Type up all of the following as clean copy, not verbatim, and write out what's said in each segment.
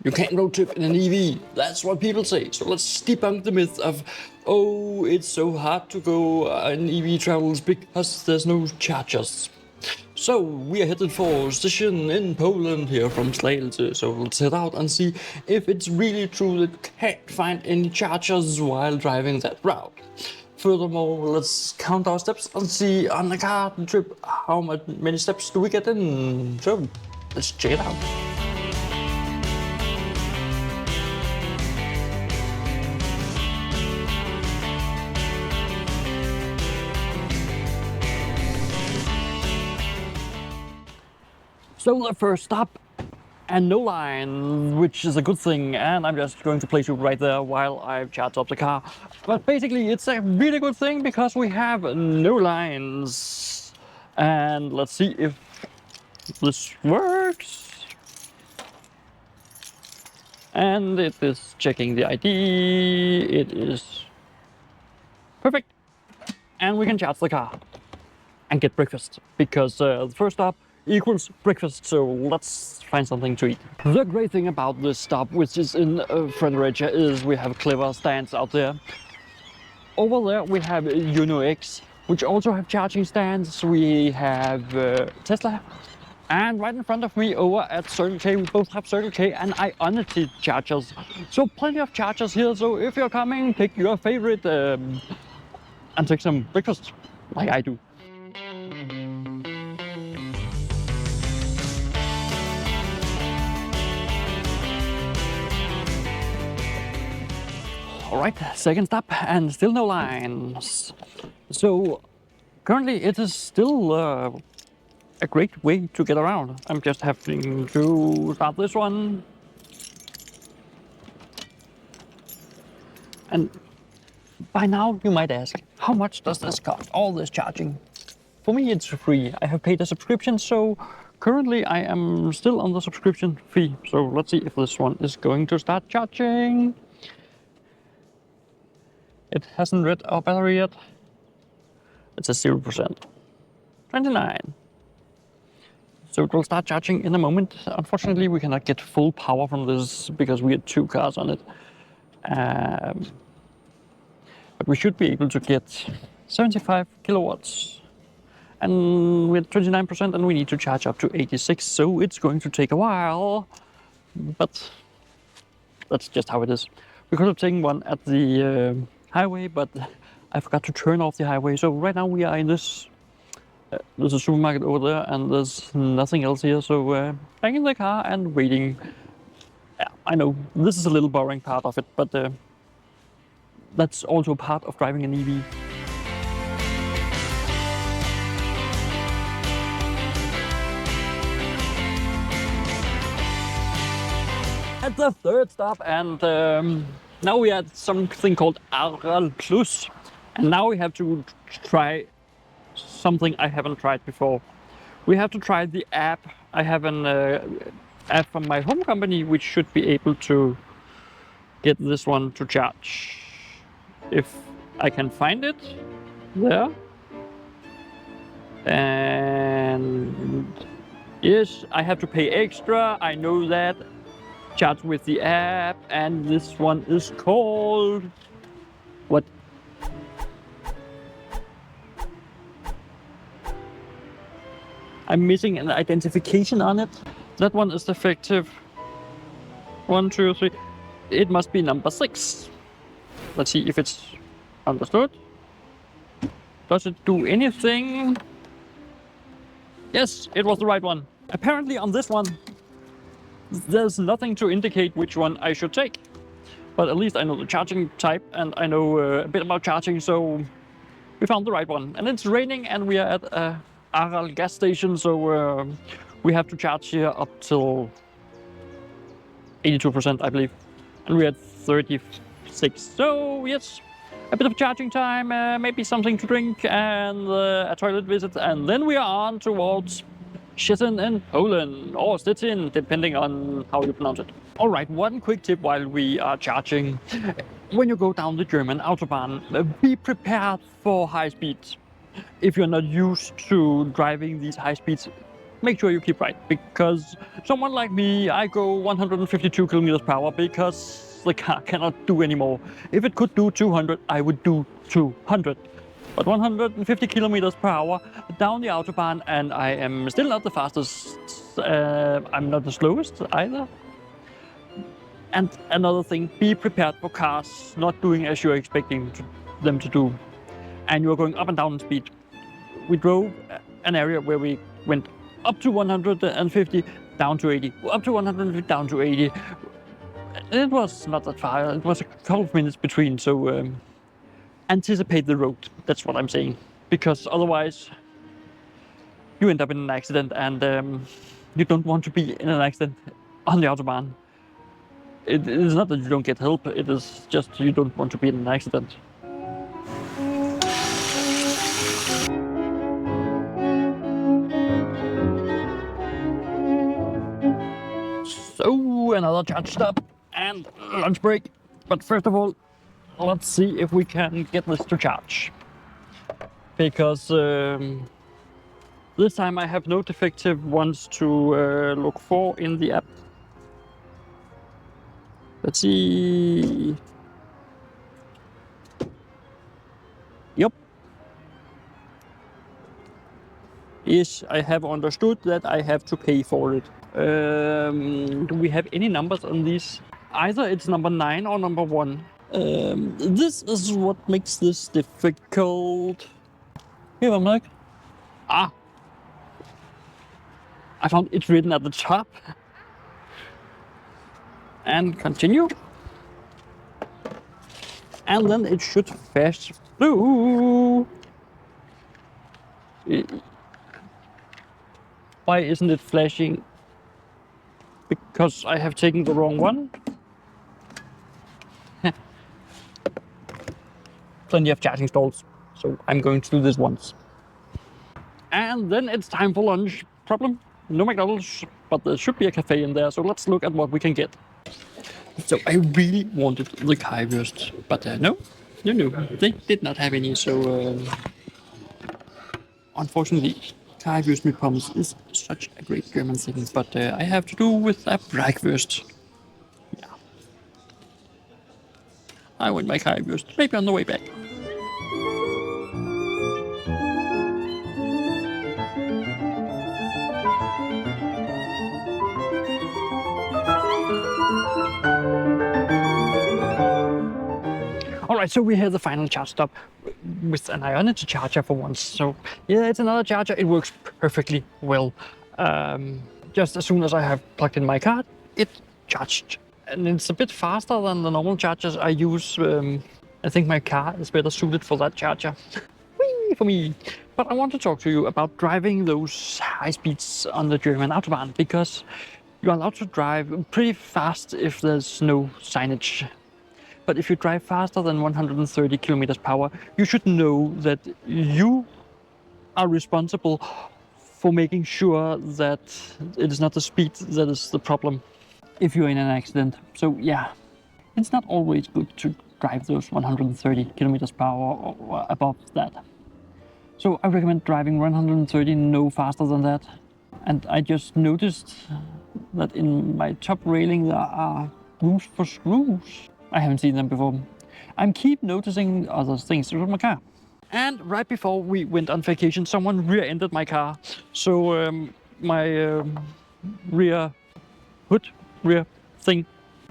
You can't road trip in an EV. That's what people say. So let's debunk the myth of, oh, it's so hard to go in EV travels because there's no chargers. So we are headed for Szczecin in Poland here from Slagelse. So let's head out and see if it's really true that you can't find any chargers while driving that route. Furthermore, let's count our steps and see on a car trip how many steps do we get in. So let's check it out. So the first stop, and no line, which is a good thing, and I'm just going to place you right there while I charge up the car. But basically it's a really good thing because we have no lines. And let's see if this works. And it is checking the ID, it is perfect. And we can charge the car and get breakfast, because the first stop equals breakfast, so let's find something to eat. The great thing about this stop, which is in Fredericia, is we have clever stands out there. Over there we have Ionity, which also have charging stands. We have Tesla, and right in front of me over at Circle K, we both have Circle K and Ionity chargers. So plenty of chargers here, so if you're coming, pick your favorite and take some breakfast, like I do. Alright, second stop, and still no lines. So currently it is still a great way to get around. I'm just having to start this one. And by now you might ask, how much does this cost, all this charging? For me it's free. I have paid a subscription, so currently I am still on the subscription fee. So let's see if this one is going to start charging. It hasn't read our battery yet. It's a 0%. 29. So it will start charging in a moment. Unfortunately, we cannot get full power from this because we had 2 cars on it. But we should be able to get 75 kilowatts. And we're at 29% and we need to charge up to 86. So it's going to take a while. But that's just how it is. We could have taken one at the highway, but I forgot to turn off the highway. So right now we are in this, there's a supermarket over there and there's nothing else here. So back in the car and waiting. Yeah, I know this is a little boring part of it, but that's also part of driving an EV. At the third stop, and now we had something called Aral Plus, and now we have to try something I haven't tried before. We have to try the app. I have an app from my home company which should be able to get this one to charge. If I can find it there. And yes, I have to pay extra, I know that. Charge with the app, and this one is called what? I'm missing an identification on it. That one is defective. 1, 2, 3. It must be number 6. Let's see if it's understood. Does it do anything? Yes, it was the right one. Apparently on this one there's nothing to indicate which one I should take. But at least I know the charging type and I know a bit about charging, so we found the right one. And it's raining and we are at a Aral gas station, so we have to charge here up till 82%, I believe. And we're at 36. So yes, a bit of charging time, maybe something to drink and a toilet visit. And then we are on towards Szczecin in Poland, or Szczecin, depending on how you pronounce it. All right, one quick tip while we are charging. When you go down the German Autobahn, be prepared for high speeds. If you're not used to driving these high speeds, make sure you keep right, because someone like me, I go 152 kilometers per hour because the car cannot do anymore. If it could do 200, I would do 200. But 150 kilometers per hour down the Autobahn, and I am still not the fastest. I'm not the slowest either. And another thing, be prepared for cars not doing as you're expecting them to do. And you're going up and down in speed. We drove an area where we went up to 150, down to 80, up to 150, down to 80. It was not that far, it was a couple of minutes between, so anticipate the road, that's what I'm saying. Because otherwise, you end up in an accident, and you don't want to be in an accident on the Autobahn. It is not that you don't get help, it is just you don't want to be in an accident. So another charge stop and lunch break. But first of all, let's see if we can get this to charge. Because this time I have no defective ones to look for in the app. Let's see. Yep. Yes, I have understood that I have to pay for it. Do we have any numbers on these? Either it's number 9 or number 1. This is what makes this difficult. Here, I'm like, I found it written at the top. And continue. And then it should flash through. Why isn't it flashing? Because I have taken the wrong one. Plenty of charging stalls, so I'm going to do this once. And then it's time for lunch. Problem? No McDonald's, but there should be a cafe in there, so let's look at what we can get. So I really wanted the currywurst, but no, they did not have any, so unfortunately, currywurst mit Pommes is such a great German thing, but I have to do with a Bratwurst. Yeah. I want my currywurst, maybe on the way back. Alright, so we have the final charge stop with an Ionity charger for once. So yeah, it's another charger. It works perfectly well. Just as soon as I have plugged in my card, it charged. And it's a bit faster than the normal chargers I use. I think my car is better suited for that charger. Whee, for me. But I want to talk to you about driving those high speeds on the German Autobahn, because you're allowed to drive pretty fast if there's no signage. But if you drive faster than 130 kilometers per hour, you should know that you are responsible for making sure that it is not the speed that is the problem if you're in an accident. So yeah, it's not always good to drive those 130 kilometers per hour or above that. So I recommend driving 130, no faster than that. And I just noticed that in my top railing there are rooms for screws. I haven't seen them before. I keep noticing other things with my car. And right before we went on vacation, someone rear-ended my car. So my rear thing,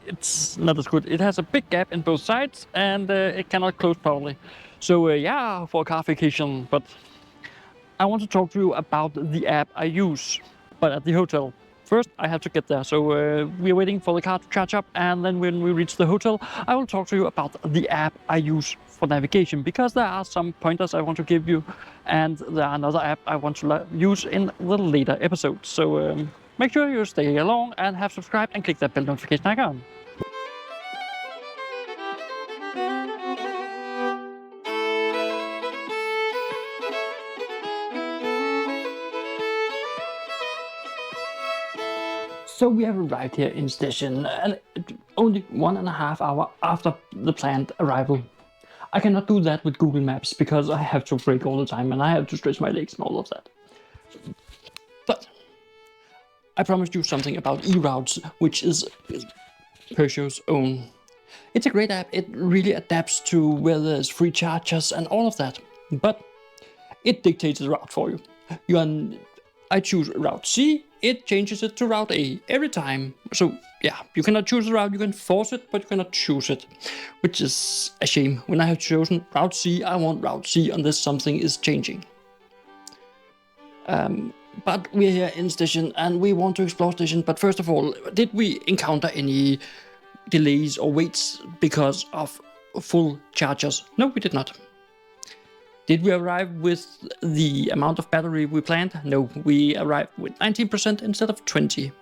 it's not as good. It has a big gap in both sides, and it cannot close properly. So yeah, for a car vacation. But I want to talk to you about the app I use, but at the hotel. First, I have to get there, so we are waiting for the car to charge up, and then when we reach the hotel, I will talk to you about the app I use for navigation, because there are some pointers I want to give you, and there are another app I want to use in the later episodes. So make sure you stay along and have subscribed and click that bell notification icon. So we have arrived here in Szczecin, and only 1.5 hours after the planned arrival. I cannot do that with Google Maps because I have to brake all the time and I have to stretch my legs and all of that. But I promised you something about eRoutes, which is Peugeot's own. It's a great app. It really adapts to where there's free chargers and all of that. But it dictates the route for you. I choose route C, it changes it to route A every time. So yeah, you cannot choose the route, you can force it, but you cannot choose it, which is a shame. When I have chosen route C, I want route C unless something is changing. But we're here in Szczecin and we want to explore Szczecin. But first of all, did we encounter any delays or waits because of full chargers? No, we did not. Did we arrive with the amount of battery we planned? No, we arrived with 19% instead of 20%,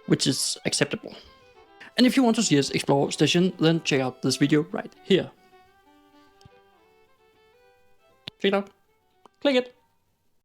which is acceptable. And if you want to see us explore Szczecin, then check out this video right here. Check it out. Click it.